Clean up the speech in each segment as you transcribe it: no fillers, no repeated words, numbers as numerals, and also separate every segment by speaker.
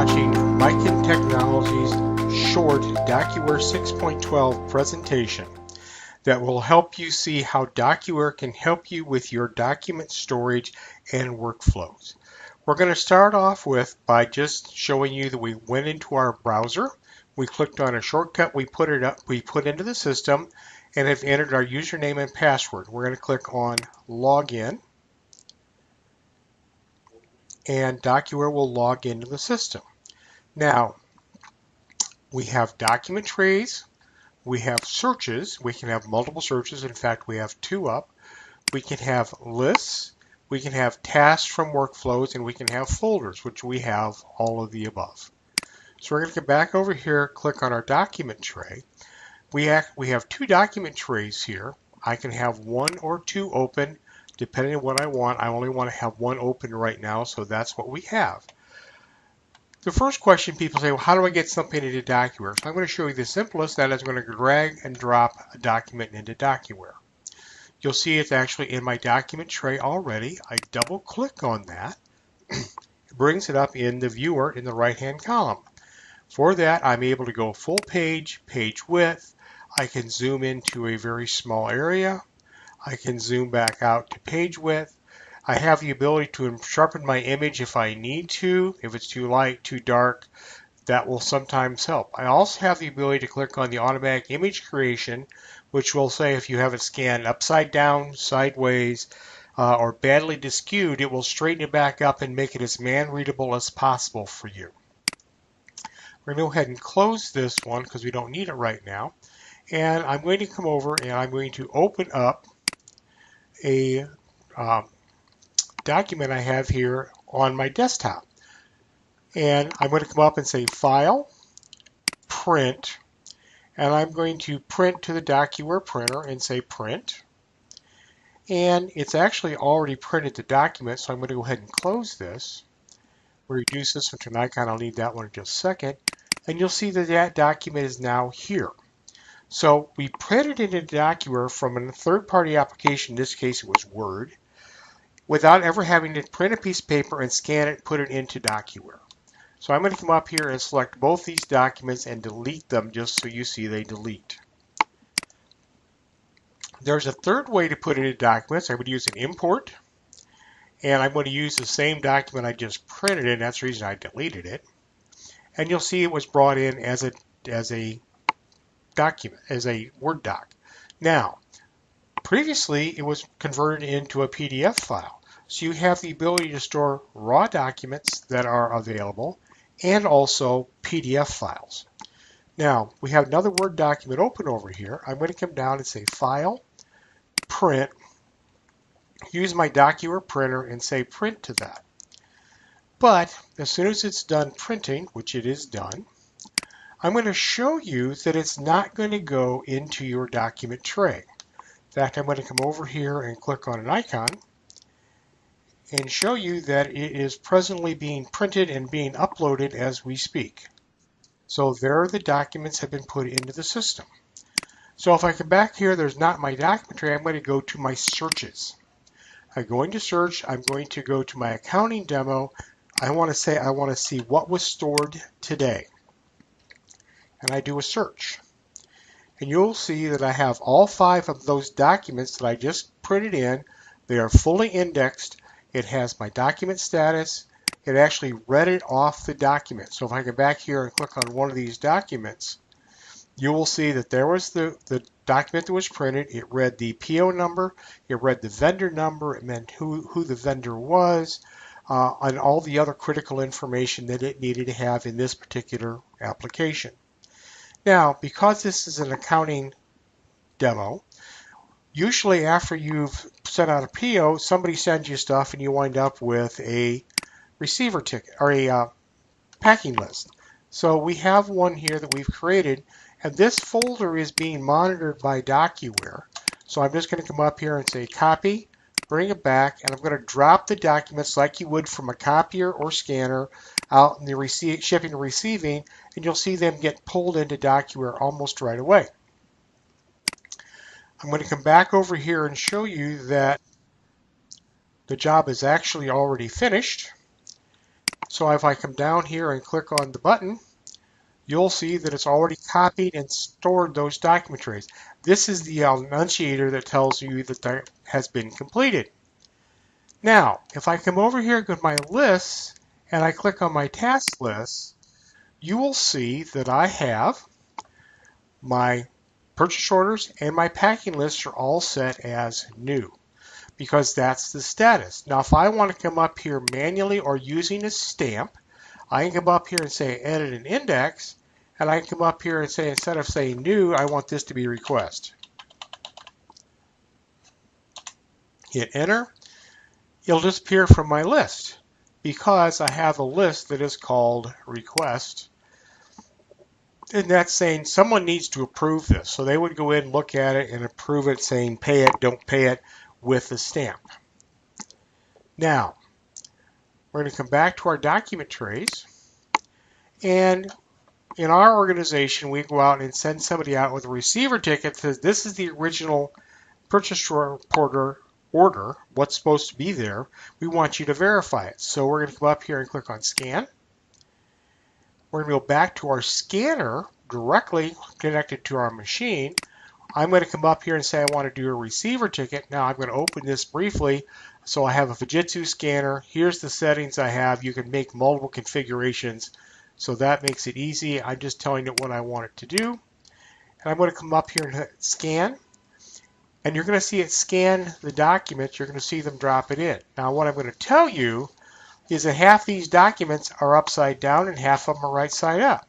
Speaker 1: watching Miken Technologies' short DocuWare 6.12 presentation that will help you see how DocuWare can help you with your document storage and workflows. We're going to start off by just showing you that we went into our browser, we clicked on a shortcut, we put into the system, and have entered our username and password. We're going to click on Login, and DocuWare will log into the system. Now, we have document trays, we have searches, we can have multiple searches, in fact we have 2 up, we can have lists, we can have tasks from workflows, and we can have folders, which we have all of the above. So we're going to get back over here, click on our document tray. We have 2 document trays here. I can have 1 or 2 open, depending on what I want. I only want to have 1 open right now, so that's what we have. The first question people say, well, how do I get something into DocuWare? So I'm going to show you the simplest, that is, I'm going to drag and drop a document into DocuWare. You'll see it's actually in my document tray already. I double click on that. It brings it up in the viewer in the right-hand column. For that, I'm able to go full page, page width. I can zoom into a very small area. I can zoom back out to page width. I have the ability to sharpen my image if I need to. If it's too light, too dark, that will sometimes help. I also have the ability to click on the automatic image creation, which will say if you have it scanned upside down, sideways, or badly skewed, it will straighten it back up and make it as man-readable as possible for you. We're going to go ahead and close this one because we don't need it right now. And I'm going to come over and I'm going to open up a document I have here on my desktop. And I'm going to come up and say File, Print, and I'm going to print to the DocuWare printer and say Print. And it's actually already printed the document, so I'm going to go ahead and close this. Reduce this one to an icon. I'll need that one in just a second. And you'll see that that document is now here. So we printed it into DocuWare from a third-party application. In this case, it was Word, without ever having to print a piece of paper and scan it and put it into DocuWare. So I'm going to come up here and select both these documents and delete them just so you see they delete. There's a third way to put it into documents. I would use an import, and I'm going to use the same document I just printed in. That's the reason I deleted it. And you'll see it was brought in as a document, as a Word doc. Now, previously it was converted into a PDF file. So you have the ability to store raw documents that are available and also PDF files. Now, we have another Word document open over here. I'm going to come down and say File, Print, use my DocuWare printer and say Print to that. But as soon as it's done printing, which it is done, I'm going to show you that it's not going to go into your document tray. In fact, I'm going to come over here and click on an icon and show you that it is presently being printed and being uploaded as we speak. So there the documents have been put into the system. So if I come back here, there's not my document tray. I'm going to go to my searches. I go into search. I'm going to go to my accounting demo. I want to see what was stored today. And I do a search. And you'll see that I have all 5 of those documents that I just printed in. They are fully indexed. It has my document status. It actually read it off the document. So if I go back here and click on one of these documents, you will see that there was the document that was printed. It read the PO number. It read the vendor number. It meant who the vendor was, and all the other critical information that it needed to have in this particular application. Now, because this is an accounting demo, usually after you've sent out a PO, somebody sends you stuff and you wind up with a receiver ticket or a packing list. So we have one here that we've created, and this folder is being monitored by DocuWare. So I'm just going to come up here and say copy, bring it back, and I'm going to drop the documents like you would from a copier or scanner out in the shipping and receiving, and you'll see them get pulled into DocuWare almost right away. I'm going to come back over here and show you that the job is actually already finished. So if I come down here and click on the button, you'll see that it's already copied and stored those document trays. This is the annunciator that tells you that that has been completed. Now, if I come over here and go to my lists and I click on my task list, you will see that I have my purchase orders and my packing lists are all set as new because that's the status. Now, if I want to come up here manually or using a stamp, I can come up here and say edit an index, and I can come up here and say, instead of saying new, I want this to be request. Hit enter. It'll disappear from my list because I have a list that is called request. And that's saying someone needs to approve this. So they would go in, look at it, and approve it saying pay it, don't pay it with the stamp. Now, we're going to come back to our document trays. And in our organization, we go out and send somebody out with a receiver ticket that says this is the original purchase order, what's supposed to be there. We want you to verify it. So we're going to come up here and click on scan. We're going to go back to our scanner directly connected to our machine. I'm going to come up here and say I want to do a receiver ticket. Now I'm going to open this briefly. So I have a Fujitsu scanner. Here's the settings I have. You can make multiple configurations. So that makes it easy. I'm just telling it what I want it to do. And I'm going to come up here and hit scan. And you're going to see it scan the documents. You're going to see them drop it in. Now what I'm going to tell you is that half these documents are upside down and half of them are right side up.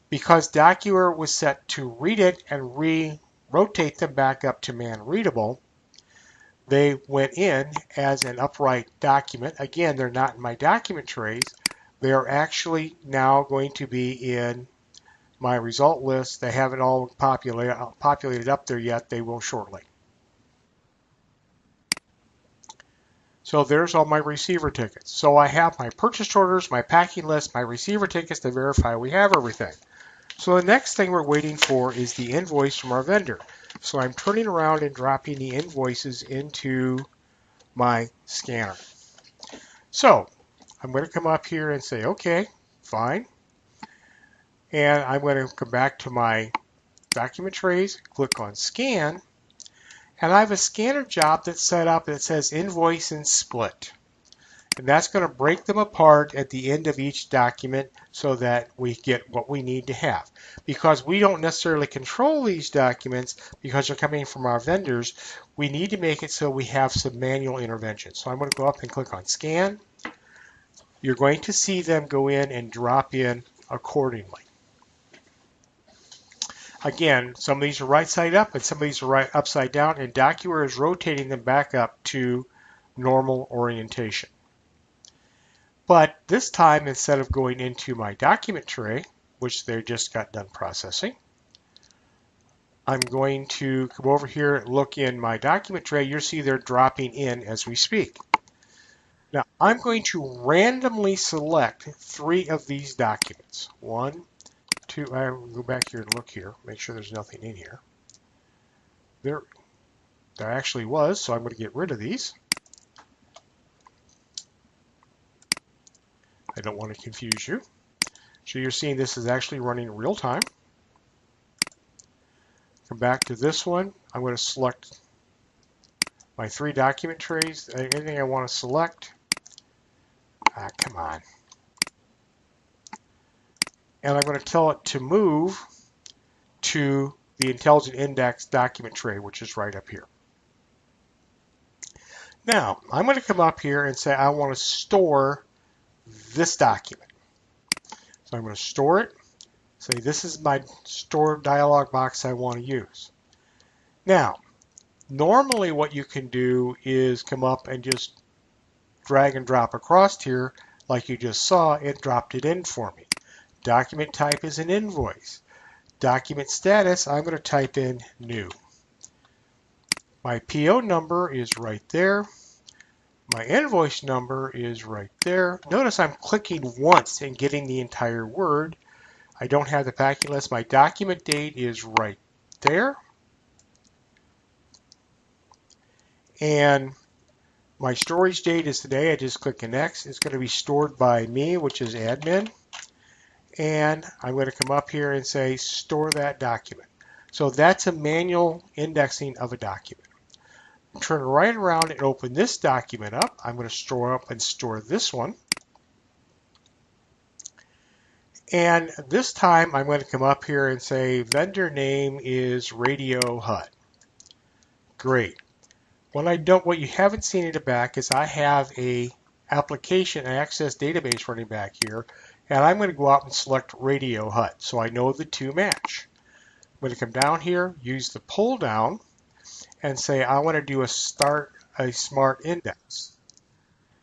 Speaker 1: Because DocuWare was set to read it and rotate them back up to man readable, they went in as an upright document. Again, they're not in my document trays. They are actually now going to be in my result list. They haven't all populated up there yet. They will shortly. So there's all my receiver tickets. So I have my purchase orders, my packing list, my receiver tickets to verify we have everything. So the next thing we're waiting for is the invoice from our vendor. So I'm turning around and dropping the invoices into my scanner. So I'm going to come up here and say, okay, fine. And I'm going to come back to my document trays, click on scan, and I have a scanner job that's set up that says invoice and split. And that's going to break them apart at the end of each document so that we get what we need to have. Because we don't necessarily control these documents because they're coming from our vendors, we need to make it so we have some manual intervention. So I'm going to go up and click on scan. You're going to see them go in and drop in accordingly. Again, some of these are right side up and some of these are right upside down, and DocuWare is rotating them back up to normal orientation. But this time, instead of going into my document tray, which they just got done processing, I'm going to come over here and look in my document tray. You'll see they're dropping in as we speak. Now, I'm going to randomly select 3 of these documents. 1, 2, I will go back here and look here, make sure there's nothing in here. There actually was, so I'm going to get rid of these. I don't want to confuse you. So you're seeing this is actually running in real time. Come back to this one. I'm going to select my 3 document trays. Anything I want to select. Come on. And I'm going to tell it to move to the Intelligent Index document tray, which is right up here. Now, I'm going to come up here and say I want to store this document. So I'm going to store it. Say this is my store dialog box I want to use. Now, normally what you can do is come up and just drag and drop across here like you just saw. It dropped it in for me. Document type is an invoice. Document status, I'm going to type in new. My PO number is right there. My invoice number is right there. Notice I'm clicking once and getting the entire word. I don't have the packing list. My document date is right there. And My storage date is today. I just click next. It's going to be stored by me, which is admin. And I'm going to come up here and say store that document. So that's a manual indexing of a document. Turn right around and open this document up. I'm going to store up and store this one. And this time I'm going to come up here and say vendor name is Radio Hut. Great. What you haven't seen in the back is I have a application access database running back here, and I'm going to go out and select Radio Hut so I know the two match. I'm going to come down here, use the pull down, and say I want to do a start a smart index.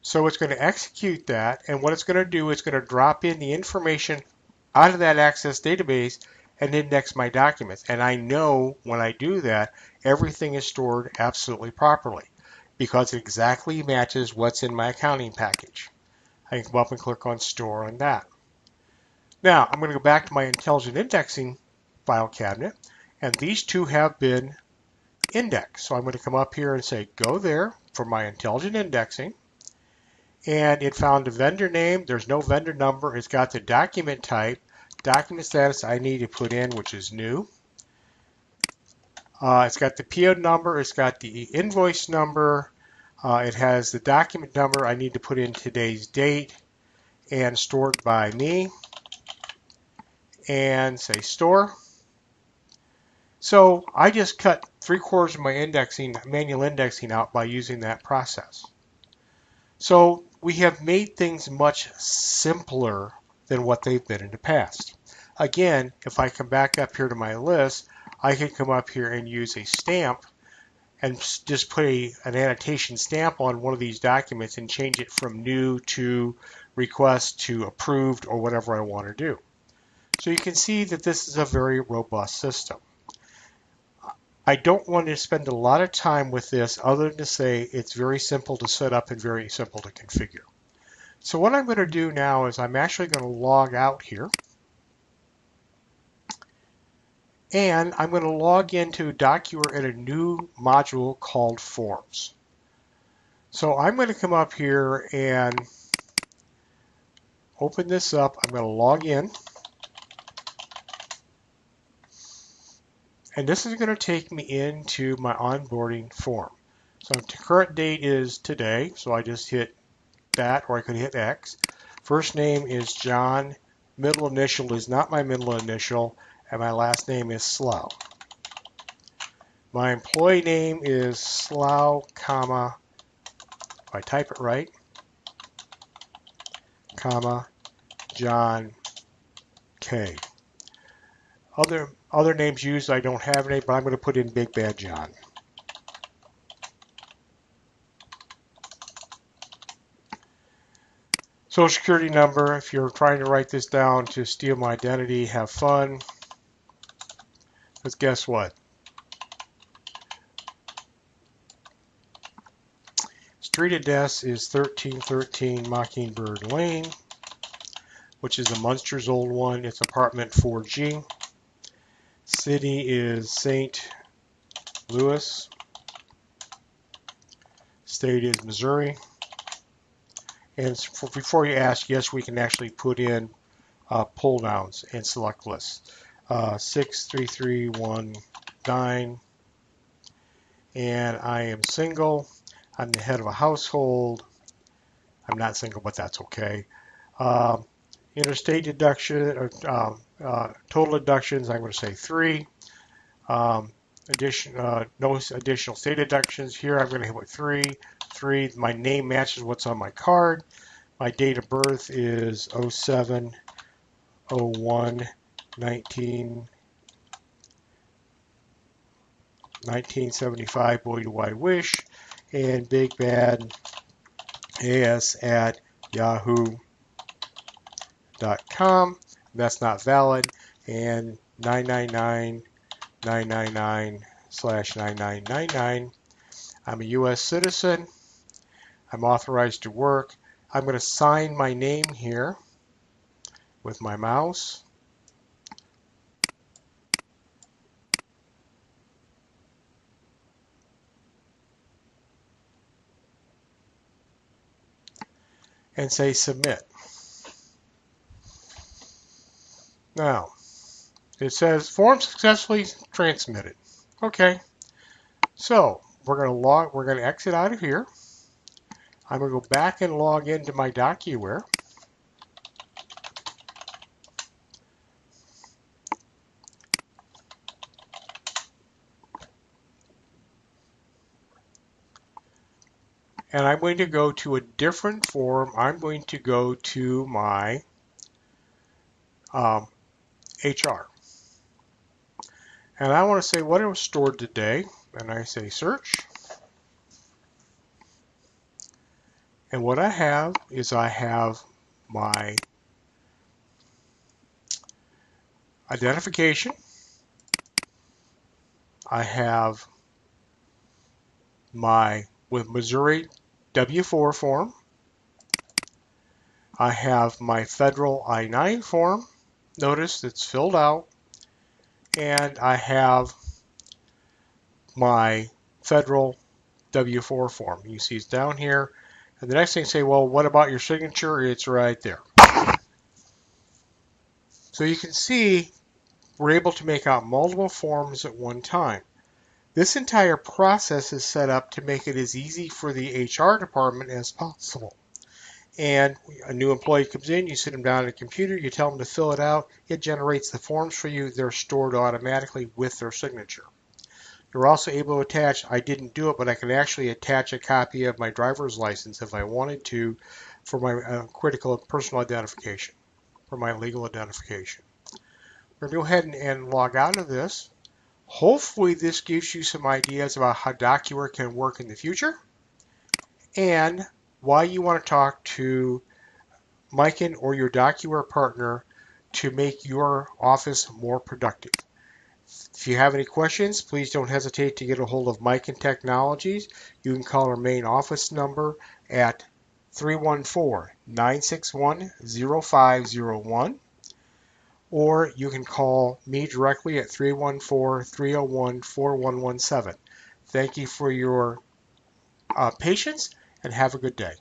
Speaker 1: So it's going to execute that, and what it's going to do is going to drop in the information out of that access database and index my documents. And I know when I do that, everything is stored absolutely properly because it exactly matches what's in my accounting package. I can come up and click on Store on that. Now, I'm going to go back to my Intelligent Indexing file cabinet, and these two have been indexed. So I'm going to come up here and say Go there for my Intelligent Indexing. And it found a vendor name. There's no vendor number. It's got the document type, document status I need to put in, which is new. It's got the PO number. It's got the invoice number. It has the document number. I need to put in today's date and stored by me. And say store. So I just cut 3/4 of my manual indexing out by using that process. So we have made things much simpler than what they've been in the past. Again, if I come back up here to my list, I can come up here and use a stamp and just put an annotation stamp on one of these documents and change it from new to request to approved or whatever I want to do. So you can see that this is a very robust system. I don't want to spend a lot of time with this other than to say it's very simple to set up and very simple to configure. So what I'm going to do now is I'm actually going to log out here. And I'm going to log into DocuWare in a new module called Forms. So I'm going to come up here and open this up. I'm going to log in. And this is going to take me into my onboarding form. So the current date is today, so I just hit that, or I could hit X. First name is John. Middle initial is not my middle initial, and my last name is Slough. My employee name is Slough, comma, if I type it right, comma, John K. Other names used, I don't have any, but I'm going to put in Big Bad John. Social Security number, if you're trying to write this down to steal my identity, have fun. Because guess what? Street address is 1313 Mockingbird Lane, which is a Munster's old one. It's apartment 4G. City is St. Louis. State is Missouri. And before you ask, yes, we can actually put in pull downs and select lists. 63319. And I am single. I'm the head of a household. I'm not single, but that's okay. Interstate deduction, or total deductions, I'm going to say 3. No additional state deductions. Here I'm going to hit with 3. My name matches what's on my card. My date of birth is 07/01/1975. Boy, do I wish. And Big Bad AS at yahoo.com. That's not valid. And 999/9999. I'm a U.S. citizen. I'm authorized to work. I'm going to sign my name here with my mouse. and say submit. Now, it says form successfully transmitted. Okay, so we're going to exit out of here. I'm going to go back and log into my DocuWare. And I'm going to go to a different form. I'm going to go to my HR. And I want to say what it was stored today. And I say search. And what I have is I have my identification. I have my with Missouri W-4 form. I have my federal I-9 form. Notice it's filled out. And I have my federal W-4 form. You see it's down here. And the next thing say, well, what about your signature? It's right there. So you can see we're able to make out multiple forms at one time. This entire process is set up to make it as easy for the HR department as possible. And a new employee comes in, you sit them down at a computer, you tell them to fill it out, it generates the forms for you, they're stored automatically with their signature. You're also able to attach, I didn't do it, but I can actually attach a copy of my driver's license if I wanted to for my critical personal identification, for my legal identification. We're going to go ahead and log out of this. Hopefully this gives you some ideas about how DocuWare can work in the future and why you want to talk to Miken or your DocuWare partner to make your office more productive. If you have any questions, please don't hesitate to get a hold of Miken Technologies. You can call our main office number at 314-961-0501. Or you can call me directly at 314-301-4117. Thank you for your patience and have a good day.